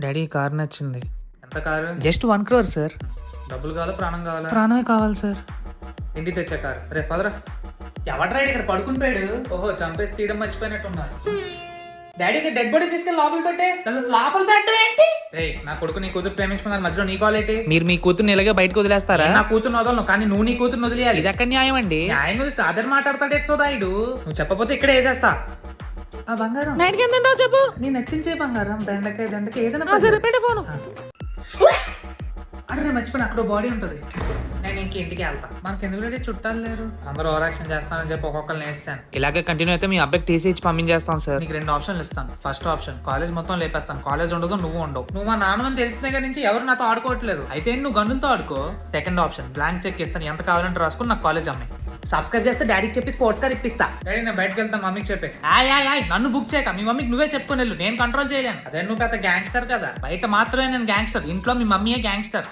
Daddy car నచ్చింది. ఎంత car? Just 1 crore sir. డబ్బులు కావాలా ప్రాణం కావాలా? ప్రాణమే కావాలి సార్. ఇంటికి తెచ్చే కారు. రేపు పదరా. ఎవడ్రా ఇక్కడ పడుకుని పోయాడు? ఓహో చంపేసి తీయడం మర్చిపోయినట్టున్నారు. డాడీకి డెడ్ బాడీ తీసుకెళ్ళి లోపల పెట్టే. లోపల పెట్టడం ఏంటి? రేయ్ నా కొడుకు నీ కూతురు ప్రేమించుకున్నారు, మధ్యలో నీ కాల్ ఏంటి? మీరు మీ కూతుర్ని ఇలాగే బయటకు వదిలేస్తారా? నా కూతురు వదలను, కానీ నువ్వు నీ కూతురు వదిలేయాలి. ఇది ఎక్కడ న్యాయం అండి? ఆయన గురించి అదర్ మాట్లాడతాడు సోదాయుడు. నువ్వు చెప్పపోతే ఇక్కడే వేసేస్తా. ఆ బంగారం నైట్కి ఎంత చెప్పు. నీ నచ్చించే బంగారం, బెండకాయ దండకాయ ఏదైనా సరే పెట్టే ఫోను. అరే మర్చిపోయిన అక్కడ బాడీ ఉంటుంది. నేను ఇంక ఇంటికి వెళ్తా. మనకి ఎందుకు రెడీ చుట్టాలు లేరు, అందరూ ఓవరాక్షన్ చేస్తానని చెప్పి ఒక్కొక్కరిని వేస్తాను. ఇలాగే కంటిన్యూ అయితే మీ అబ్బాయికి టీసీ ఇచ్చి పంపించేస్తాం సార్. నీకు 2 ఆప్షన్లు ఇస్తాను. ఫస్ట్ ఆప్షన్ కాలేజ్ మొత్తం లేపేస్తాను. కాలేజ్ ఉండదు, నువ్వు ఉండవు. నువ్వు మా నాన్నమని తెలిసిన దగ్గర నుంచి ఎవరు నాతో ఆడుకోవట్లేదు. అయితే నువ్వు గన్నులతో ఆడుకో. సెకండ్ ఆప్షన్ బ్లాంక్ చెక్ ఇస్తాను, ఎంత కావాలంటే రాసుకుని నాకు కాలేజ్ అమ్మాయి. సబ్స్క్రైబ్ చేస్తే డాడీకి చెప్పి స్పోర్ట్స్ కార్ ఇప్పిస్తా. డాడీ నేను బయటకు వెళ్తాను, మమ్మీకి చెప్పే. ఆయ్ నన్ను బుక్ చేయక, మీ మమ్మీకి నువ్వే చెప్పుకుని వెళ్ళు, నేను కంట్రోల్ చేయలేను. అదే నువ్వు పెద్ద గ్యాంగ్స్టర్ కదా, బయట మాత్రమే నేను గ్యాంగ్స్టర్, ఇంట్లో మీ మమ్మీయే గ్యాంగ్స్టర్.